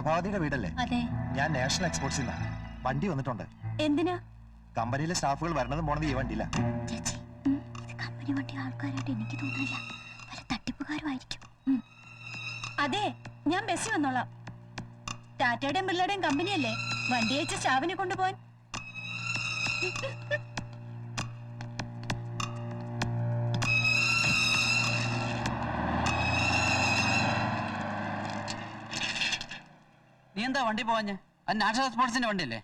പ്രഭാവതിയുടെ വീടല്ലേ? അതെ. ഞാൻ നാഷണൽ എക്സ്പോർട്സിൽ നിന്നാ. വണ്ടി വന്നിട്ടുണ്ട്. എന്തിനാ? കമ്പനിയിലെ സ്റ്റാഫുകൾ വരണതും പോണത് ഈ വണ്ടിയില്ല. ചേച്ചി, ഇത് കമ്പനി വണ്ടി ആൾക്കാരായിട്ട് എനിക്ക് തോന്നുന്നില്ല. വല്ല തട്ടിപ്പുകാരുമായിരിക്കും. അതെ, ഞാൻ ബസ്സിൽ വന്നോളാം. ടാറ്റയുടെയും ബിർളയുടെയും കമ്പനിയല്ലേ, വണ്ടി അയച്ച സ്റ്റാഫിനെ കൊണ്ടുപോകാൻ. നീ എന്താ വണ്ടി പോവാഞ്ഞ്? അത് നാഷണൽ എക്സ്പോർട്സിന്റെ വണ്ടിയല്ലേ?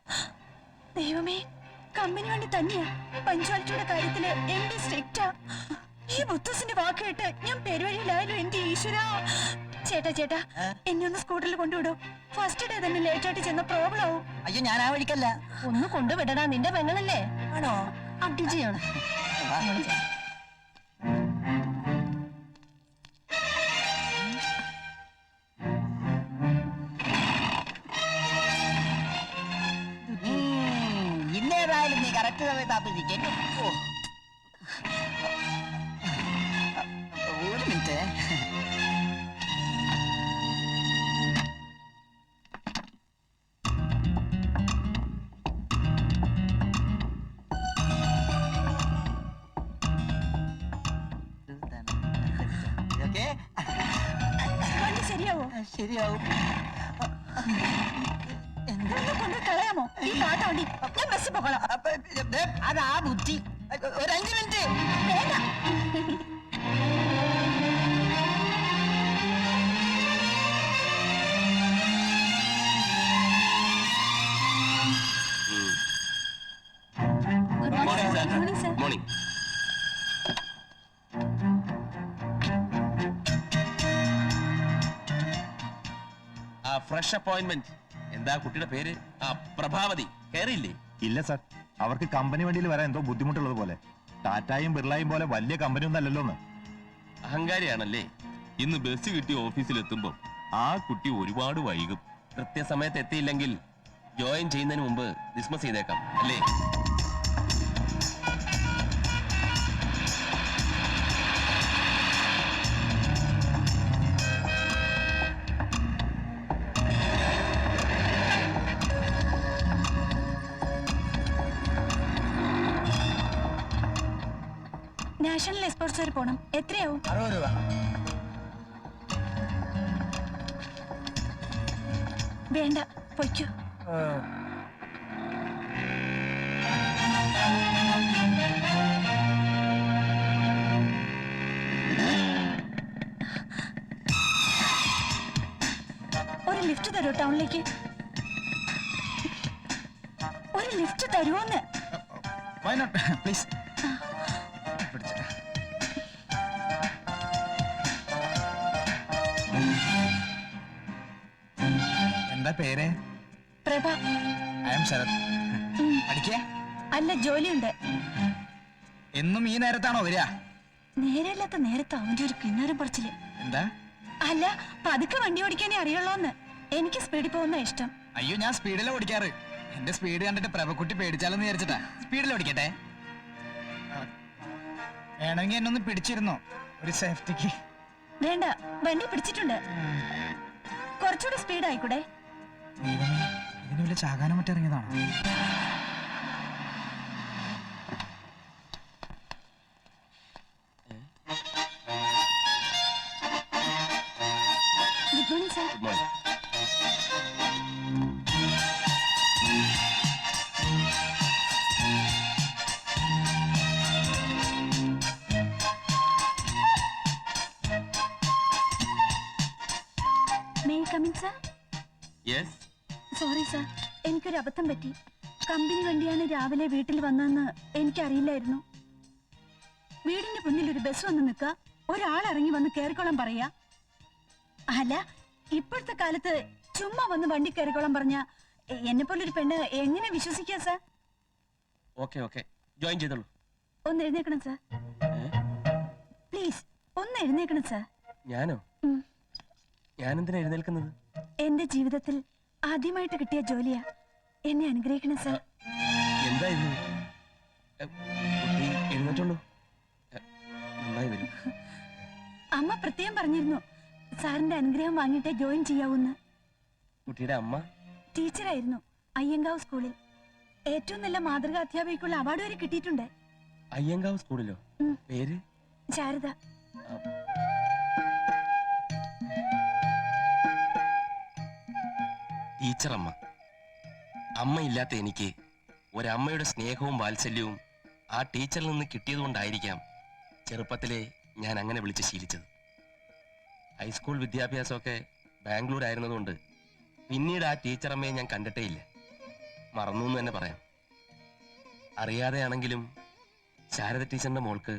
ദൈവമേ, കമ്പനി വണ്ടി തന്നെയാ. പഞ്ച്വാലിറ്റിയുടെ കാര്യത്തില് എന്റെ സ്ട്രിക്റ്റാ. ഈ ബുദ്ധസിന്റെ വാക്ക് കേട്ട് ഞാൻ പെരുവഴിയിലായാലും എന്റെ ഈശ്വരാ. ചേട്ടാ ചേട്ടാ, എന്നെ ഒന്ന് സ്കൂട്ടറിൽ കൊണ്ടുവിടോ. ഫസ്റ്റ് ഡേ തന്നെ ലേറ്റ് ആയിട്ട് ചെന്ന പ്രോബ്ലം ആവും. അയ്യോ, ഞാൻ ആ വഴിക്കല്ല. ഒന്ന് കൊണ്ടുവിടടാ, നിന്റെ പെങ്ങളല്ലേ? ആണോ? അടിയാണ്. ഇന്നേതായാലും നീ കറക്റ്റ് സമയത്ത് ആപ്പിച്ചിരിക്കും. ഒരു മിനിറ്റ്. വണ്ടി ശരിയാവോ? ശരിയാവും. കൊണ്ട് കളയാമോ ഈ പാട്ട വണ്ടി? ഞാൻ ബസ്സിൽ പോകണം. അതാ ബുദ്ധി. ഒരു 5 മിനിറ്റ് വേണ്ട. മോർണിംഗ്. Fresh appointment. എന്താ കുട്ടിയുടെ പേര്? പ്രഭാവതി. കയറിയില്ലേ? ഇല്ല സർ, അവർക്ക് കമ്പനി വണ്ടിയിൽ വരാൻ എന്തോ ബുദ്ധിമുട്ടുള്ളത് പോലെ. ടാറ്റായും ബിർളയും പോലെ വലിയ കമ്പനി ഒന്നും അല്ലല്ലോ. അഹങ്കാരിയാണല്ലേ? ഇന്ന് ബസ് കിട്ടി ഓഫീസിലെത്തുമ്പോ ആ കുട്ടി ഒരുപാട് വൈകും. കൃത്യസമയത്ത് എത്തിയില്ലെങ്കിൽ ജോയിൻ ചെയ്യുന്നതിന് മുമ്പ് ഡിസ്മസ് ചെയ്തേക്കാം അല്ലേ? നാഷണൽ എക്സ്പോർട്സ് വരെ പോണം. എത്രയാവും? 60 രൂപ. വേണ്ട, പൊയ്ക്കോ. ഒരു ലിഫ്റ്റ് തരൂ ടൗണിലേക്ക്. ഒരു ലിഫ്റ്റ് തരുമോന്ന്? പ്ലീസ്. എന്താ പേര്? പ്രഭ. I am Sarath. പഠിക്കേ? അല്ല, ജോലിയുണ്ട്. എന്നും ഈ നേരത്താണോ വരിക? നേരമില്ലാത്ത നേരത്ത് അവന്റെ ഒരു കിണ്ണറും പറിച്ചില്. എന്താ? അല്ല, പതുക്കെ വണ്ടി ഓടിക്കാനേ അറിയുള്ളൂന്ന്. എനിക്ക് സ്പീഡിൽ പോകുന്ന ഇഷ്ടം. അയ്യോ, ഞാൻ സ്പീഡിലാണ് ഓടിക്കാറ്. എന്റെ സ്പീഡ് കണ്ടിട്ട് പ്രഭക്കുട്ടി പേടിച്ചാലെന്ന് വിചാരിച്ചിട്ടാ സ്പീഡിൽ ഓടിക്കട്ടെ. വേണമെങ്കിൽ എന്നൊന്ന് പിടിച്ചിരുന്നോ ഒരു സേഫ്റ്റിക്ക്? വേണ്ട, വണ്ടി പിടിച്ചിട്ടുണ്ട്. കുറച്ചുകൂടെ സ്പീഡ് ആയിക്കൂടെ? ഇതിന് വല്ല ചാകാനും മറ്റിറങ്ങിയതാണോ? Good morning sir. Good morning. May I come in, sir? Yes. Sorry sir, എനിക്കൊരു അബദ്ധം പറ്റി. കമ്പനി വണ്ടിയാണ് രാവിലെ വീട്ടിൽ വന്നതെന്ന് എനിക്കറിയില്ലായിരുന്നു. വീടിന്റെ മുന്നിൽ ഒരു ബസ് വന്ന് നിൽക്കുക, ഒരാളിറങ്ങി വന്ന് കയറിക്കോളാൻ പറയാ. അല്ല, ഇപ്പോഴത്തെ കാലത്ത് ചുമ്മാ വന്ന് വണ്ടി കയറിക്കോളാൻ പറഞ്ഞ എന്നെ പോലൊരു പെണ്ണ് എങ്ങനെ വിശ്വസിക്കാ സർ? ഓക്കെ ഓക്കെ, ജോയിൻ ചെയ്തോളൂ. ഒന്ന് എഴുന്നേക്കണം സർ, പ്ലീസ്. ഒന്ന് എഴുന്നേക്കണം സർ. ഞാനോ? ഞാനെന്തിനാ എഴുന്നേൽക്കുന്നത്? എന്റെ ജീവിതത്തിൽ ആദ്യമായിട്ട് കിട്ടിയ ജോലിയാ. എന്നെ അനുഗ്രഹിക്കണം സർ. എന്താ ഇത്? എഴുന്നേറ്റുള്ളൂ. നന്നായി വരും. അമ്മ പ്രത്യേകം പറഞ്ഞിരുന്നു സാറിന്റെ അനുഗ്രഹം വാങ്ങിയിട്ടേ ജോയിൻ ചെയ്യാവൂന്ന്. കുട്ടിയുടെ അമ്മ ടീച്ചറായിരുന്നു അയ്യങ്കാവ് സ്കൂളിൽ. ഏറ്റവും നല്ല മാതൃകാ അധ്യാപികയ്ക്കുള്ള അവാർഡ് വരെ കിട്ടിയിട്ടുണ്ട്. അയ്യങ്കാവ് സ്കൂളിലോ? ഉം. പേര്? ശാരദ. ടീച്ചറമ്മ. അമ്മയില്ലാത്ത എനിക്ക് ഒരമ്മയുടെ സ്നേഹവും വാത്സല്യവും ആ ടീച്ചറിൽ നിന്ന് കിട്ടിയതുകൊണ്ടായിരിക്കാം ചെറുപ്പത്തിലെ ഞാൻ അങ്ങനെ വിളിച്ച് ശീലിച്ചത്. ഹൈസ്കൂൾ വിദ്യാഭ്യാസമൊക്കെ ബാംഗ്ലൂർ ആയിരുന്നതുകൊണ്ട് പിന്നീട് ആ ടീച്ചറമ്മയെ ഞാൻ കണ്ടിട്ടേ ഇല്ല. മറന്നു എന്ന് തന്നെ പറയാം. അറിയാതെയാണെങ്കിലും ശാരദ ടീച്ചറിന്റെ മോൾക്ക്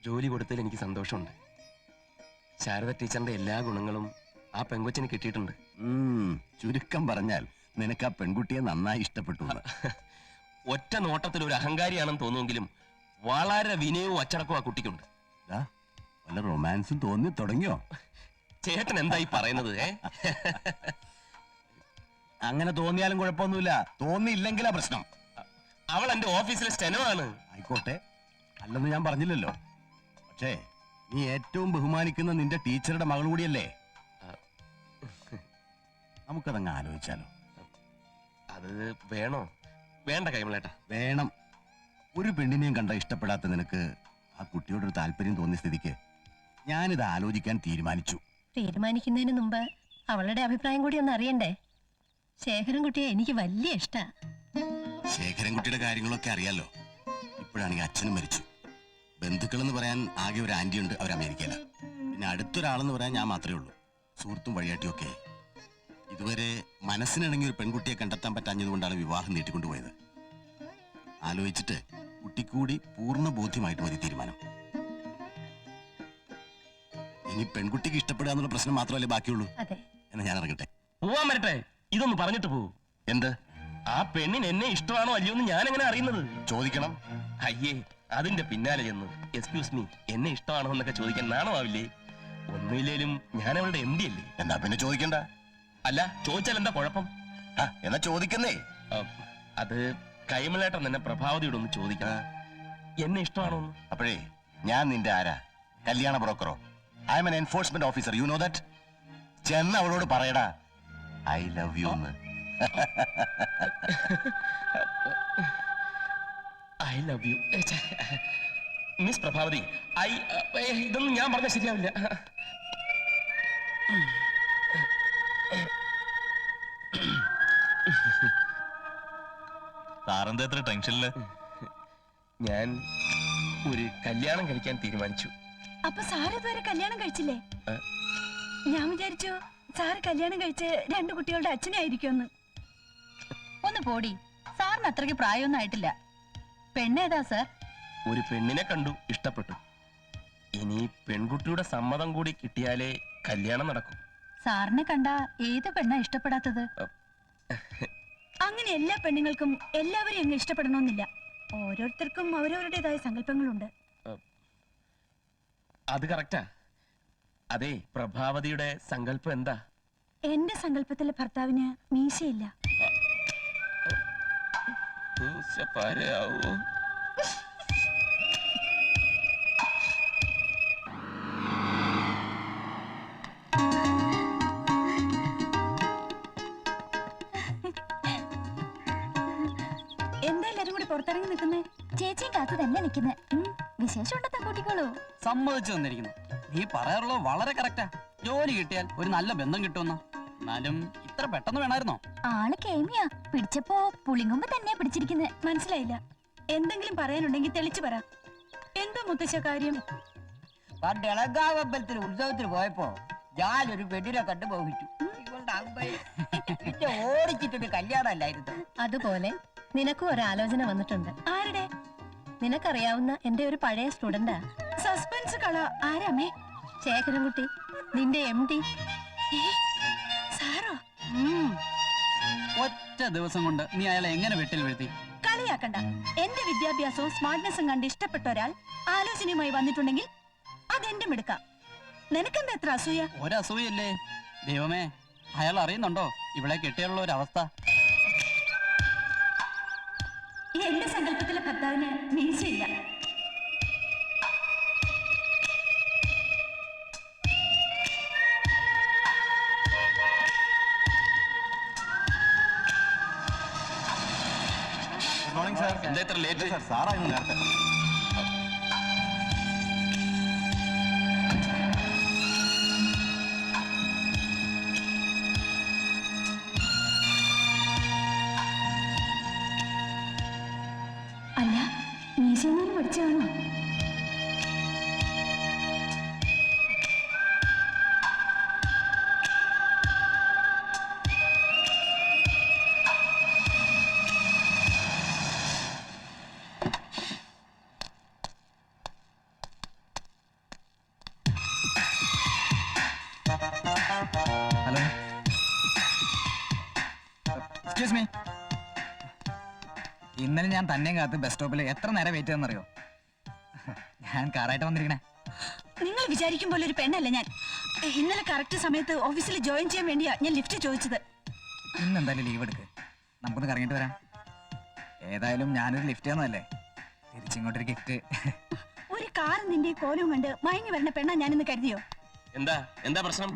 ജോലി കൊടുത്തതിൽ എനിക്ക് സന്തോഷമുണ്ട്. ശാരദ ടീച്ചറിന്റെ എല്ലാ ഗുണങ്ങളും ആ പെങ്കൊച്ചിന് കിട്ടിയിട്ടുണ്ട്. ചുരുക്കം പറഞ്ഞാൽ നിനക്ക് ആ പെൺകുട്ടിയെ നന്നായി ഇഷ്ടപ്പെട്ടു. ഒറ്റ നോട്ടത്തിൽ ഒരു അഹങ്കാരിയാണെന്ന് തോന്നുമെങ്കിലും വളരെ വിനയവും അച്ചടക്കവും ആ കുട്ടിക്കുണ്ട്. വല്ല റൊമാൻസും തോന്നി തുടങ്ങിയോ? ചേട്ടൻ എന്തായി പറയുന്നത്? അങ്ങനെ തോന്നിയാലും കുഴപ്പമൊന്നുമില്ല, തോന്നിയില്ലെങ്കിലാ പ്രശ്നം. അവൾ എന്റെ ഓഫീസിലെ സ്റ്റെനോ ആണ്. ആയിക്കോട്ടെ, അല്ലെന്ന് ഞാൻ പറഞ്ഞില്ലല്ലോ. പക്ഷേ നീ ഏറ്റവും ബഹുമാനിക്കുന്ന നിന്റെ ടീച്ചറുടെ മകൾ കൂടിയല്ലേ? നമുക്കതങ്ങ് ആലോചിച്ചാലോ? അത് വേണോ? വേണ്ട കൈമളേട്ടാ. വേണം. ഒരു പെണ്ണിനെയും കണ്ട ഇഷ്ടപ്പെടാത്ത നിനക്ക് ആ കുട്ടിയോടൊരു താല്പര്യം തോന്നിയ സ്ഥിതിക്ക് ഞാനിത് ആലോചിക്കാൻ തീരുമാനിച്ചു. തീരുമാനിക്കുന്നതിന് മുമ്പ് അവളുടെ അഭിപ്രായം കൂടി ഒന്ന് അറിയണ്ടേ? ശേഖരൻകുട്ടിയെ എനിക്ക് വലിയ ഇഷ്ടാ. ശേഖരൻകുട്ടിയുടെ കാര്യങ്ങളൊക്കെ അറിയാലോ. ഇപ്പോഴാണെങ്കിൽ അച്ഛനും മരിച്ചു. ബന്ധുക്കളെന്ന് പറയാൻ ആകെ ഒരു ആന്റി ഉണ്ട്, അവർ അമേരിക്കയില. പിന്നെ അടുത്തൊരാളെന്ന് പറയാൻ ഞാൻ മാത്രമേ ഉള്ളൂ, സുഹൃത്തും വഴിയാട്ടിയും ഒക്കെ. ഇതുവരെ മനസ്സിനിണങ്ങിയ ഒരു പെൺകുട്ടിയെ കണ്ടെത്താൻ പറ്റാഞ്ഞതുകൊണ്ടാണ് വിവാഹം നീട്ടിക്കൊണ്ടുപോയത്. ആലോചിച്ചിട്ട് കുട്ടിക്കൂടി പൂർണ്ണ ബോധ്യമായിട്ട് മതി തീരുമാനം. ഇനി പെൺകുട്ടിക്ക് ഇഷ്ടപ്പെടുക എന്നുള്ള പ്രശ്നം മാത്രമല്ലേ ബാക്കിയുള്ളൂ. അതെ. എന്നാ ഞാൻ ഇറങ്ങട്ടെ. പോവാൻ വരട്ടെ. ഇതൊന്ന് പറഞ്ഞിട്ട് പോവൂ. എന്ത്? ആ പെണ്ണിന് എന്നെ ഇഷ്ടമാണോ അല്ലയോ എന്ന് ഞാൻ എങ്ങനെ അറിയുന്നത്? ചോദിക്കണം. അയ്യേ, അതിന്റെ പിന്നാലെ ചെന്ന് എക്സ്ക്യൂസ് മീ എന്നെ ഇഷ്ടമാണോ എന്നൊക്കെ ചോദിക്കാൻ നാണമാവില്ലേ? ഒന്നുമില്ലേലും ഞാൻ അവളുടെ MD അല്ലേ. എന്നാ പിന്നെ ചോദിക്കണ്ട. അല്ല, ചോദിച്ചാൽ എന്താ കുഴപ്പം? എന്നാ ചോദിക്കുന്നേ. അത് കൈമളേട്ടൻ തന്നെ പ്രഭാവതിയോട് ഒന്ന് ചോദിക്കണം, എന്നെ ഇഷ്ടമാണോ എന്ന്. അപ്പോഴേ ഞാൻ നിന്റെ ആരാ? കല്യാണ ബ്രോക്കറോ? I am an enforcement officer, you know that. ചെന്ന് അവളോട് പറയടാ ഐ ലവ് യു എന്ന്. I love you miss Prabhavathi. ഇതൊന്നും ഞാൻ പറഞ്ഞാൽ ശരിയാവില്ല. സാറെന്താ എത്ര ടെൻഷനില്? ഞാൻ ഒരു കല്യാണം കഴിക്കാൻ തീരുമാനിച്ചു. അപ്പൊ സാർ ഇതുവരെ കല്യാണം കഴിച്ചില്ലേ? ഞാൻ വിചാരിച്ചു സാറ് കല്യാണം കഴിച്ച് 2 കുട്ടികളുടെ അച്ഛനായിരിക്കുമെന്ന്. ഒന്ന് പോടി, സാറിന് അത്രയ്ക്ക് പ്രായമൊന്നും ആയിട്ടില്ല. പെണ്ണേതാ സാർ? ഒരു പെണ്ണിനെ കണ്ടു, ഇഷ്ടപ്പെട്ടു. ഇനി പെൺകുട്ടിയുടെ സമ്മതം കൂടി കിട്ടിയാലേ കല്യാണം നടക്കും. സാറിനെ കണ്ട ഏത് പെണ്ണാ ഇഷ്ടപ്പെടാത്തത്? അങ്ങനെ എല്ലാ പെണ്ണുങ്ങൾക്കും എല്ലാവരെയും അങ്ങ് ഇഷ്ടപ്പെടണമെന്നില്ല. ഓരോരുത്തർക്കും അവരവരുടേതായ സങ്കല്പങ്ങളുണ്ട്. അത് കറക്റ്റാ. അതെ, പ്രഭാവതിയുടെ സങ്കല്പം എന്താ? എന്റെ സങ്കല്പത്തിലെ ഭർത്താവിന് മീശയില്ല. എന്താ എല്ലാരും കൂടി പുറത്തിറങ്ങി നിൽക്കുന്നേ? ചേച്ചിയും കാത്തു തന്നെ നിൽക്കുന്നേ. വിശേഷം ഉണ്ടെത്താൻ കൂട്ടിക്കോളൂ. സമ്മതിച്ചു തന്നിരിക്കുന്നു. നീ പറയാറുള്ളത് വളരെ കറക്റ്റാ. ജോലി കിട്ടിയാൽ ഒരു നല്ല ബന്ധം കിട്ടുമെന്ന്. എന്നാലും ഇത്ര പെട്ടെന്ന് വേണമായിരുന്നോ? ആള് കേമിയാ, പിടിച്ചപ്പോ പുളിങ്കൊമ്പ് തന്നെ പിടിച്ചിരിക്കുന്നേ. മനസ്സിലായില്ല. എന്തെങ്കിലും പറയാനുണ്ടെങ്കിൽ തെളിച്ചു പറ. എന്തോ മുത്തശ്ശ കാര്യം? പണ്ട് ഇളങ്കാവ് അമ്പലത്തിൽ ഉത്സവത്തിന് പോയപ്പോ ഞാനൊരു പെണ്ണിനെ കണ്ടു മോഹിച്ചു. ഇവളുടെ അമ്പലം പിന്നെ ഓടിച്ചിട്ടൊരു കല്യാണം അല്ലായിരുന്നു. അതുപോലെ നിനക്കും ഒരാലോചന വന്നിട്ടുണ്ട്. ആരുടെ? നിനക്കറിയാവുന്ന എന്റെ ഒരു പഴയ സ്റ്റുഡന്റാ. സസ്പെൻസ് കള. ആരാമേ? ശേഖരൻകുട്ടി, നിന്റെ MD. സാറോ? ഒറ്റ ദിവസം കൊണ്ട് നീ അയാളെ എങ്ങനെ വെട്ടിൽ വീഴ്ത്തി? കളിയാക്കണ്ട. എന്റെ വിദ്യാഭ്യാസവും സ്മാർട്ട്നെസ്സും കണ്ട് ഇഷ്ടപ്പെട്ട ഒരാൾ ആലോചനയുമായി വന്നിട്ടുണ്ടെങ്കിൽ അതെന്റെ മിടുക്കാം. നിനക്കെന്താ എത്ര അസൂയ? ഒരസൂയല്ലേ ദൈവമേ. അയാൾ അറിയുന്നുണ്ടോ ഇവിടെ കെട്ടിയുള്ള ഒരു അവസ്ഥ? എന്റെ സങ്കല്പത്തിലെ ഭർത്താവിന് മീശയില്ല. Morning sir. എന്താ ഇത്ര ലേറ്റ്? സാർ സാറായിരുന്നു നേരത്തെ. അല്ല മീശയെന്നാലും പഠിച്ചതാണോ? Hello, excuse me. ഇന്നലെ ഞാൻ തന്നെയും കാത്ത് ബസ് സ്റ്റോപ്പിൽ എത്ര നേരം വെയിറ്റ് ചെയ്തെന്നറിയോ? ഞാൻ കാറായിട്ട് വന്നിരിക്കണേ. നിങ്ങൾ വിചാരിക്കും പോലെ ഒരു പെണ്ണല്ല ഞാൻ. ഇന്നലെ കറക്റ്റ് സമയത്ത് ഓഫീസിൽ ജോയിൻ ചെയ്യാൻ വേണ്ടിയാ ഞാൻ ലിഫ്റ്റ് ചോദിച്ചത്. ഇന്ന് എന്തായാലും ലീവ് എടുക്ക്, നമുക്കൊന്ന് കറങ്ങിയിട്ട് വരാം. ഏതായാലും ഞാനൊരു ലിഫ്റ്റ് തന്നതല്ലേ, തിരിച്ചിങ്ങോട്ടൊരു ഗിഫ്റ്റ്. ഒരു കാർ നിന്റെ കോലവും കണ്ട് മയങ്ങി വരുന്ന പെണ്ണാ ഞാനിന്ന് കരുതിയോ? എന്താ പ്രശ്നം?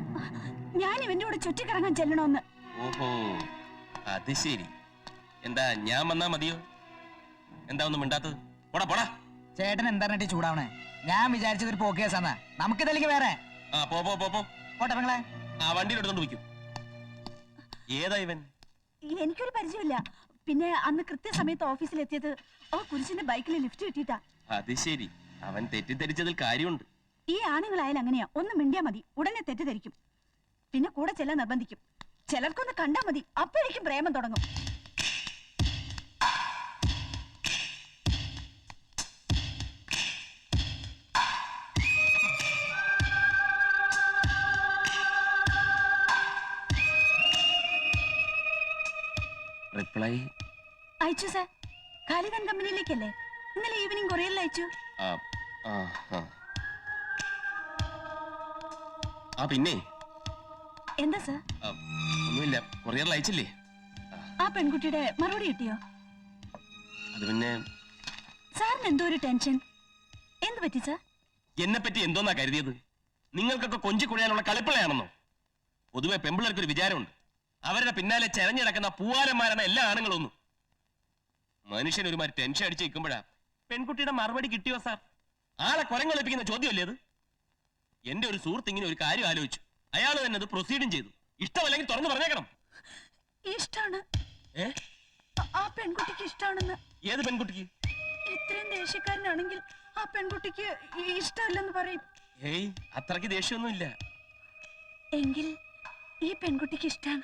ഞാൻ ഇവന്റെ കൂടെ ചുറ്റിക്കറങ്ങാൻ ചെല്ലണോന്ന്. ഓഹോ, അത് ശരി. എന്താ ഞാൻ വന്നാ മതിയോ? എന്താ ഒന്നും മിണ്ടാത്തത്? പോടാ പോടാ. ചേട്ടൻ എന്താണ് ചൂടാവണേ? ഞാൻ വിചാരിച്ചത് ഒരു പോക്ക് കേസാന്നാ. നമുക്കിതല്ലെങ്കിൽ വേറെ. ആ പോ പോ പോ പോ. പോട്ടെ പെങ്ങളെ. ആ വണ്ടിയിൽ എടുത്തോണ്ട് വയ്ക്കും. ഏതാ ഇവൻ? എനിക്കൊരു പരിചയമില്ല. പിന്നെ അന്ന് കൃത്യസമയത്ത് ഓഫീസിലെത്തിയത് ആ കുരിശിന്റെ ബൈക്കിൽ ലിഫ്റ്റ് കിട്ടിയിട്ടാ. അത് ശരി, അവൻ തെറ്റിദ്ധരിച്ചതിൽ കാര്യമുണ്ട്. ഈ ആണുങ്ങളായാലും അങ്ങനെയാ, ഒന്ന് മിണ്ടിയാ മതി ഉടനെ തെറ്റിദ്ധരിക്കും. പിന്നെ കൂടെ ചെല്ലാൻ നിർബന്ധിക്കും. ചിലർക്കൊന്ന് കണ്ടാ മതി, അപ്പോഴേക്കും പ്രേമം തുടങ്ങും. റിപ്ലൈ അയച്ചു സാർ. ഖാലിദാൻ കമ്പനിയിലേക്കല്ലേ? ഇന്നലെ ഈവനിങ് കൊറിയറിൽ അയച്ചു. പിന്നെ എന്താ സാർ? ഒന്നുമില്ല, കൊറിയറിൽ അയച്ചില്ലേ? ആ പെൺകുട്ടിയുടെ മറുപടി കിട്ടിയോ? അത് പിന്നെ സാറിന് എന്തോ ഒരു ടെൻഷൻ. എന്ത് പറ്റി സാർ? എന്നെ പറ്റി എന്തോന്നാ കരുതിയത്? നിങ്ങൾക്കൊക്കെ കൊഞ്ചി കുഴയാനുള്ള കളിപ്പിളയാണെന്നോ? പൊതുവെ പെമ്പിളർക്കൊരു വിചാരമുണ്ട്, അവരുടെ പിന്നാലെ ചെരഞ്ഞിടക്കുന്ന പൂവാലന്മാരാണ് എല്ലാ ആണുങ്ങളൊന്നും. മനുഷ്യൻ ഒരുമാതിരി ടെൻഷൻ അടിച്ച് നിൽക്കുമ്പോഴാ പെൺകുട്ടിയുടെ മറുപടി കിട്ടിയോ സാർ? ആളെ കുരങ്ങളെപ്പിക്കുന്ന ചോദ്യമല്ലേ അത്? എന്റെ ഒരു സുഹൃത്ത് ഇങ്ങനെ ഒരു കാര്യം ആലോചിച്ചു, അയാൾ തന്നെ അത് പ്രൊസീഡും ചെയ്തു. ഇഷ്ടമല്ലെങ്കിൽ തുറന്നു പറഞ്ഞേക്കണം. ഇഷ്ടാണ്. ആ പെൺകുട്ടിക്ക് ഇഷ്ടാണെന്ന്. ഏത് പെൺകുട്ടിക്ക്? ഇത്രയും ദേഷ്യക്കാരനാണെങ്കിൽ ആ പെൺകുട്ടിക്ക് ഇഷ്ടമല്ലെന്ന് പറയും. ഏയ്, അത്രയ്ക്ക് ദേഷ്യമൊന്നുമില്ല. എങ്കിൽ ഈ പെൺകുട്ടിക്ക് ഇഷ്ടാണ്.